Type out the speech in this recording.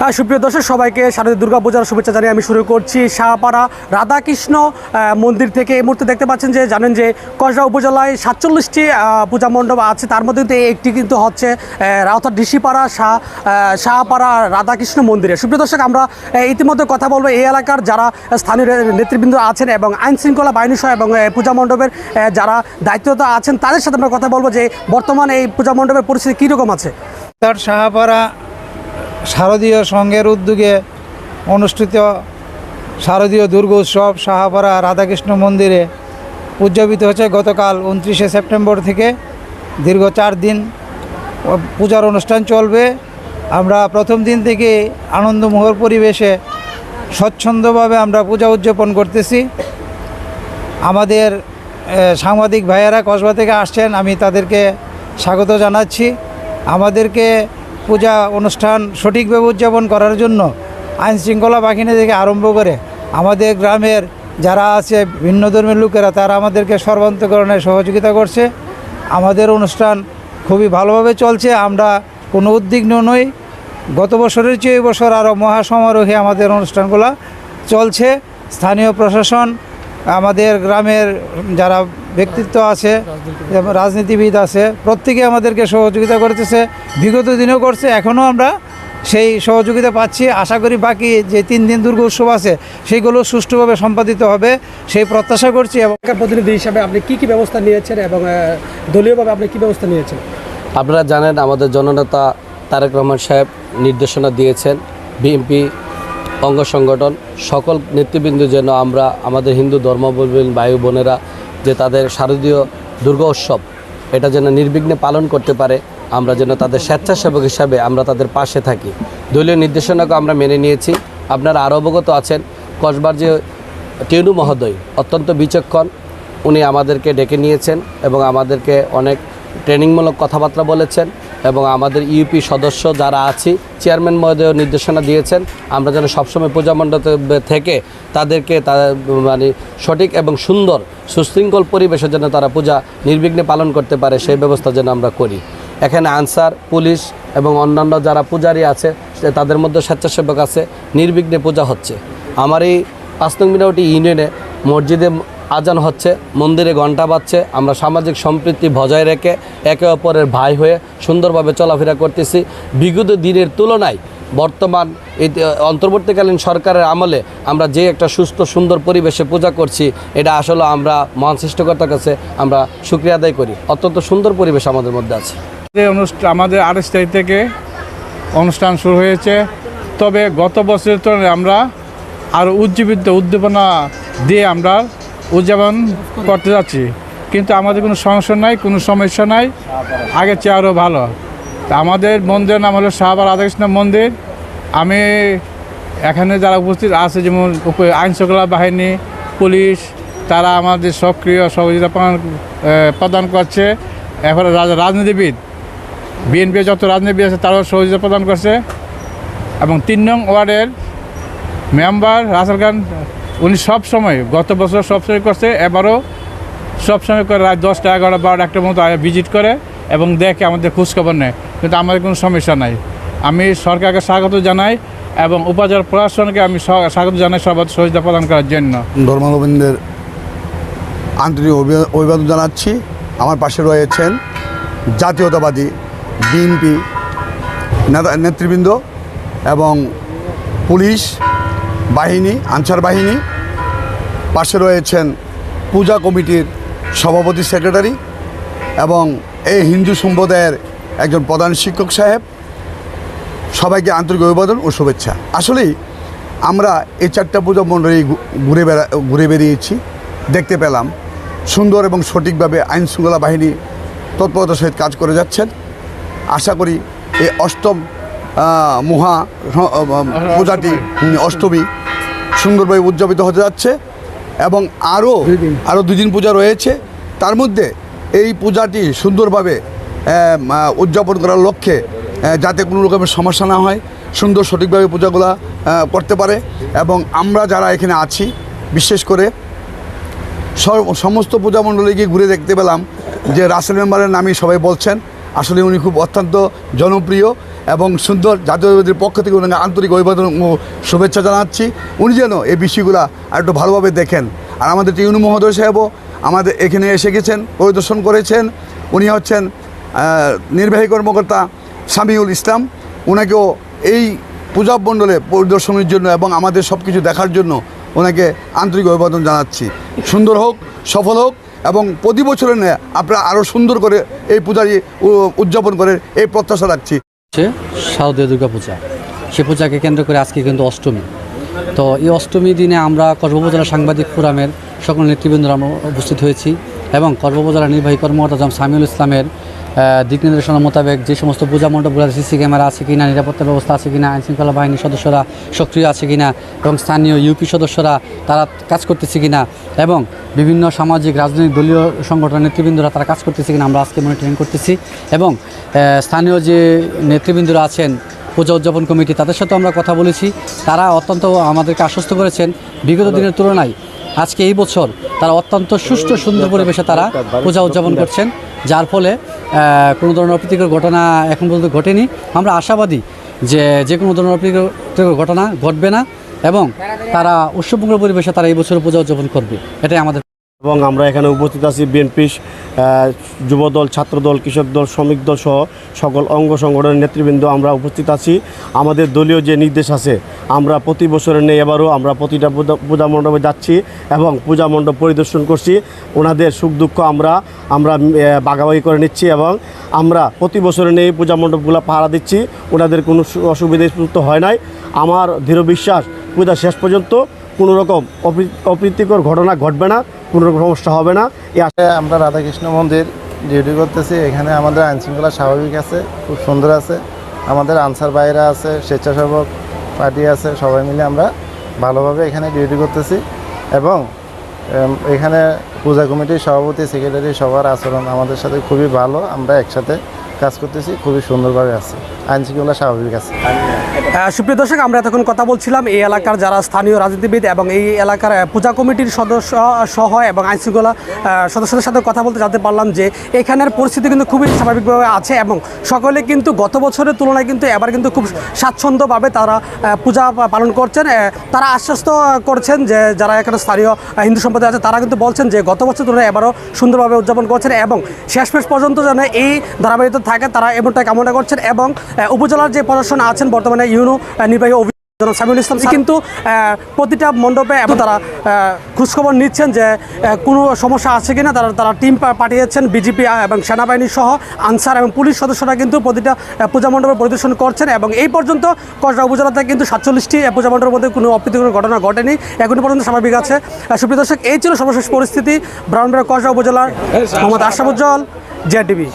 সুপ্রিয় দর্শক সবাইকে শারদীয় দুর্গাপূজার শুভেচ্ছা জানিয়ে আমি শুরু করছি শাহপাড়া রাধাকৃষ্ণ মন্দির থেকে। এই মুহূর্তে দেখতে পাচ্ছেন যে জানেন যে কসবা উপজেলায় 47টি পূজা মণ্ডপ আছে, তার মধ্যে একটি কিন্তু হচ্ছে রাউতার ডিসিপাড়া শাহপাড়া রাধাকৃষ্ণ মন্দিরে। সুপ্রিয় দর্শক আমরা ইতিমধ্যে কথা বলবো এই এলাকার যারা স্থানীয় নেতৃবৃন্দ আছেন এবং আইন শৃঙ্খলা বাহিনী সহ এবং পূজা মণ্ডপের যারা দায়িত্বরত আছেন তাদের সাথে আমরা কথা বলবো যে বর্তমানে এই পূজা মণ্ডপের পরিস্থিতি কীরকম আছে। শাহপাড়া শারদীয় সংঘের উদ্যোগে অনুষ্ঠিত শারদীয় দুর্গোৎসব শাহপাড়া রাধাকৃষ্ণ মন্দিরে উদযাপিত হচ্ছে গতকাল 29শে সেপ্টেম্বর থেকে। দীর্ঘ 4 দিন পূজার অনুষ্ঠান চলবে। আমরা প্রথম দিন থেকে আনন্দমুখর পরিবেশে স্বচ্ছন্দভাবে আমরা পূজা উদযাপন করতেছি। আমাদের সাংবাদিক ভাইয়েরা কসবা থেকে আসছেন, আমি তাদেরকে স্বাগত জানাচ্ছি। আমাদেরকে পূজা অনুষ্ঠান সঠিকভাবে উদযাপন করার জন্য আইন শৃঙ্খলা বাহিনী থেকে আরম্ভ করে আমাদের গ্রামের যারা আছে ভিন্ন ধর্মের লোকেরা তারা আমাদেরকে সর্বান্তকরণে সহযোগিতা করছে। আমাদের অনুষ্ঠান খুবই ভালোভাবে চলছে, আমরা কোনো উদ্বিগ্ন নই। গত বছরের চেয়ে এই বছর আরও মহাসমারোহে আমাদের অনুষ্ঠানগুলো চলছে। স্থানীয় প্রশাসন, আমাদের গ্রামের যারা ব্যক্তিত্ব আছে, রাজনীতিবিদ আছে, প্রত্যেকে আমাদেরকে সহযোগিতা করতেছে, বিগত দিনেও করছে, এখনও আমরা সেই সহযোগিতা পাচ্ছি। আশা করি বাকি যে 3 দিন দুর্গা উৎসব আছে সেইগুলো সুষ্ঠুভাবে সম্পাদিত হবে সেই প্রত্যাশা করছি। এবং প্রতিনিধি হিসাবে আপনি কী ব্যবস্থা নিয়েছেন এবং দলীয়ভাবে আপনি কী ব্যবস্থা নিয়েছেন? আপনারা জানেন আমাদের জননেতা তারেক রহমান সাহেব নির্দেশনা দিয়েছেন বিএনপি অঙ্গ সংগঠন সকল নেতৃবৃন্দ যেন আমরা আমাদের হিন্দু ধর্মাবলম্বী ভাই বোনেরা যে তাদের শারদীয় দুর্গা উৎসব এটা যেন নির্বিঘ্নে পালন করতে পারে, আমরা যেন তাদের স্বেচ্ছাসেবক হিসাবে আমরা তাদের পাশে থাকি। দলীয় নির্দেশনাকে আমরা মেনে নিয়েছি। আপনারা আরও অবগত আছেন কসবার যে টেনু মহোদয় অত্যন্ত বিচক্ষণ, উনি আমাদেরকে ডেকে নিয়েছেন এবং আমাদেরকে অনেক ট্রেনিংমূলক কথাবার্তা বলেছেন এবং আমাদের ইউপি সদস্য যারা আছি চেয়ারম্যান মহোদয় নির্দেশনা দিয়েছেন আমরা যেন সবসময় পূজা মণ্ডপ থেকে তাদেরকে মানে সঠিক এবং সুন্দর সুশৃঙ্খল পরিবেশে যেন তারা পূজা নির্বিঘ্নে পালন করতে পারে সেই ব্যবস্থা যেন আমরা করি। এখানে আনসার পুলিশ এবং অন্যান্য যারা পূজারী আছে তাদের মধ্যে স্বেচ্ছাসেবক আছে, নির্বিঘ্নে পূজা হচ্ছে। আমার এই 5 নং মিনারটি ইউনিয়নে মসজিদে আজান হচ্ছে, মন্দিরে ঘণ্টা বাজছে, আমরা সামাজিক সম্প্রীতি বজায় রেখে একে অপরের ভাই হয়ে সুন্দরভাবে চলাফেরা করতেছি। বিগত দিনের তুলনায় বর্তমান এই অন্তর্বর্তীকালীন সরকারের আমলে আমরা যে একটা সুস্থ সুন্দর পরিবেশে পূজা করছি এটা আসলে আমরা মহান সৃষ্টিকর্তার কাছে আমরা শুকরিয়া আদায় করি। অত্যন্ত সুন্দর পরিবেশ আমাদের মধ্যে আছে। আমাদের 28 তারিখ থেকে অনুষ্ঠান শুরু হয়েছে, তবে গত বছরের তুলনায় আমরা আরও উদ্দীপনা দিয়ে আমরা উদযাপন করতে যাচ্ছি, কিন্তু আমাদের কোনো সমস্যা নাই, কোনো সমস্যা নাই, আগের চেয়ে আরও ভালো। তা আমাদের মন্দিরের নাম হলো শাহপাড়া রাধাকৃষ্ণ মন্দির। আমি এখানে যারা উপস্থিত আছে যেমন আইন শৃঙ্খলা বাহিনী, পুলিশ, তারা আমাদের সক্রিয় সহযোগিতা প্রদান করছে। এখন রাজনীতিবিদ বিএনপি যত রাজনীতিবিদ আছে তারাও সহযোগিতা প্রদান করছে এবং 3 নং ওয়ার্ডের মেম্বার রাসেল খান উনি সবসময় গত বছর সবসময় করছে, এবারও সবসময় করে রাত 10টা 11টা 12টা 1টার মতো ভিজিট করে এবং দেখে আমাদের খোঁজখবর নেয়, কিন্তু আমাদের কোনো সমস্যা নাই। আমি সরকারকে স্বাগত জানাই এবং উপজেলা প্রশাসনকে আমি স্বাগত জানাই সবার সহযোগিতা প্রদান করার জন্য। ধর্মাবলম্বীদের আন্তরিক অভিবাদন জানাচ্ছি। আমার পাশে রয়েছেন জাতীয়তাবাদী বিএনপি নেতৃবৃন্দ এবং পুলিশ বাহিনী, আনসার বাহিনী, পাশে রয়েছেন পূজা কমিটির সভাপতি সেক্রেটারি এবং এই হিন্দু সম্প্রদায়ের একজন প্রধান শিক্ষক সাহেব। সবাইকে আন্তরিক অভিবাদন ও শুভেচ্ছা। আসলেই আমরা এই 4টা পূজা মণ্ডলী ঘুরে বেরিয়েছি, দেখতে পেলাম সুন্দর এবং সঠিকভাবে আইন শৃঙ্খলা বাহিনী তৎপরতার সহিত কাজ করে যাচ্ছেন। আশা করি এই অষ্টম মহা পূজাটি অষ্টমী সুন্দরভাবে উদযাপিত হতে যাচ্ছে এবং আরও 2 দিন পূজা রয়েছে। তার মধ্যে এই পূজাটি সুন্দরভাবে উদযাপন করার লক্ষ্যে যাতে কোনো রকমের সমস্যা না হয়, সুন্দর সঠিকভাবে পূজাগুলো করতে পারে এবং আমরা যারা এখানে আছি বিশেষ করে সমস্ত পূজা মণ্ডলে গিয়ে ঘুরে দেখতে পেলাম যে রাসেল মেম্বারের নামই সবাই বলছেন। আসলে উনি খুব অত্যন্ত জনপ্রিয় এবং সুন্দর জাতীয়তাবাদীর পক্ষ থেকে ওনাকে আন্তরিক অভিবাদন ও শুভেচ্ছা জানাচ্ছি। উনি যেন এই বিষয়গুলো আর একটু ভালোভাবে দেখেন। আর আমাদের টিউনু মহোদয় সাহেবও আমাদের এখানে এসে গেছেন, পরিদর্শন করেছেন। উনি হচ্ছেন নির্বাহী কর্মকর্তা সামিউল ইসলাম। ওনাকেও এই পূজা মণ্ডলে পরিদর্শনের জন্য এবং আমাদের সব কিছু দেখার জন্য ওনাকে আন্তরিক অভিবাদন জানাচ্ছি। সুন্দর হোক, সফল হোক এবং প্রতি বছরের ন্যায় আপনারা আরও সুন্দর করে এই পূজাটি উদযাপন করে এই প্রত্যাশা রাখছি। হচ্ছে শারদীয় দুর্গাপূজা। সে পূজাকে কেন্দ্র করে আজকে কিন্তু অষ্টমী। তো এই অষ্টমী দিনে আমরা কসবা উপজেলা সাংবাদিক ফোরামের সকল নেতৃবৃন্দরা আমরা উপস্থিত হয়েছি এবং কসবা উপজেলা নির্বাহী কর্মকর্তা জনাব সামিউল ইসলামের দিক নির্দেশনা মোতাবেক যে সমস্ত পূজা মণ্ডপগুলোতে সিসি ক্যামেরা আছে কিনা, নিরাপত্তা ব্যবস্থা আছে কিনা, আইনশৃঙ্খলা বাহিনীর সদস্যরা সক্রিয় আছে কিনা এবং স্থানীয় ইউপি সদস্যরা তারা কাজ করতেছে কিনা এবং বিভিন্ন সামাজিক রাজনৈতিক দলীয় সংগঠনের নেতৃবৃন্দরা তারা কাজ করতেছে কিনা আমরা আজকে মনিটরিং করতেছি এবং স্থানীয় যে নেতৃবৃন্দরা আছেন পূজা উদযাপন কমিটি তাদের সাথেও আমরা কথা বলেছি। তারা অত্যন্ত আমাদেরকে আশ্বস্ত করেছেন বিগত দিনের তুলনায় আজকে এই বছর তারা অত্যন্ত সুষ্ঠু সুন্দর পরিবেশে তারা পূজা উদযাপন করছেন, যার ফলে কোনো ধরনের অপ্রীতিকর ঘটনা এখন পর্যন্ত ঘটেনি। আমরা আশাবাদী যে কোনো ধরনের অপ্রীতিকর ঘটনা ঘটবে না এবং তারা উৎসবমুখর পরিবেশে তারা এই বছর পূজা উদযাপন করবে, এটাই আমাদের। এবং আমরা এখানে উপস্থিত আছি বিএনপি যুবদল, ছাত্রদল, কৃষক দল, শ্রমিক দল সহ সকল অঙ্গ সংগঠনের নেতৃবৃন্দ আমরা উপস্থিত আছি। আমাদের দলীয় যে নির্দেশ আছে আমরা প্রতি বছরের নেই এবারও আমরা প্রতিটা পূজা মণ্ডপে যাচ্ছি এবং পূজা মণ্ডপ পরিদর্শন করছি। ওনাদের সুখ দুঃখ আমরা ভাগাভাগি করে নিচ্ছি এবং আমরা প্রতি বছরের নেই পূজা মণ্ডপগুলো পাহারা দিচ্ছি। ওনাদের কোনো অসুবিধা হয় নাই। আমার দৃঢ় বিশ্বাস পূজা শেষ পর্যন্ত কোনো রকম অপ্রীতিকর ঘটনা ঘটবে না, কোনো রকম সমস্যা হবে না। আমরা রাধাকৃষ্ণ মন্দির ডিউটি করতেছি। এখানে আমাদের আইনশৃঙ্খলা স্বাভাবিক আছে, খুব সুন্দর আছে। আমাদের আনসার ভাইরা আছে, স্বেচ্ছাসেবক পার্টি আছে, সবাই মিলে আমরা ভালোভাবে এখানে ডিউটি করতেছি এবং এখানে পূজা কমিটির সভাপতি, সেক্রেটারি সবার আচরণ আমাদের সাথে খুবই ভালো। আমরা একসাথে কাজ করতেছি, খুবই সুন্দরভাবে আছে, আইনশৃঙ্খলা স্বাভাবিক আছে। সুপ্রিয় দর্শক, আমরা এতক্ষণ কথা বলছিলাম এই এলাকার যারা স্থানীয় রাজনীতিবিদ এবং এই এলাকার পূজা কমিটির সদস্য সহ এবং আইনশৃঙ্খলা সদস্যদের সাথে কথা বলতে জানতে পারলাম যে এখানের পরিস্থিতি কিন্তু খুবই স্বাভাবিকভাবে আছে এবং সকলে কিন্তু গত বছরের তুলনায় কিন্তু এবার কিন্তু খুব স্বাচ্ছন্দ্যভাবে তারা পূজা পালন করছেন। তারা আশ্বস্ত করছেন যে যারা এখানে স্থানীয় হিন্দু সম্প্রদায় আছে তারা কিন্তু বলছেন যে গত বছর তুলনায় এবারও সুন্দরভাবে উদযাপন করছেন এবং শেষ পর্যন্ত যেন এই ধারাবাহিকতা থাকে তারা এমনটাই কামনা করছেন। এবং উপজেলার যে প্রশাসন আছেন বর্তমানে ইউনো নির্বাহী জনাব সামিউল ইসলাম কিন্তু প্রতিটা মণ্ডপে এবং তারা খোঁজখবর নিচ্ছেন যে কোনো সমস্যা আছে কিনা। তারা টিম পাঠিয়েছেন, বিজিপি এবং সেনাবাহিনী সহ আনসার এবং পুলিশ সদস্যরা কিন্তু প্রতিটা পূজা মণ্ডপে পরিদর্শন করছেন এবং এই পর্যন্ত কসবা উপজেলাতে কিন্তু 47টি পূজা মণ্ডপের মধ্যে কোনো অপ্রীতিকর ঘটনা ঘটেনি, এখনো পর্যন্ত স্বাভাবিক আছে। সুপ্রিয় দর্শক, এই ছিল সর্বশেষ পরিস্থিতি ব্রাহ্মণবাড়িয়া কসবা উপজেলার মোহাম্মদ আশরাফুজ্জামান, জেআরটিভি।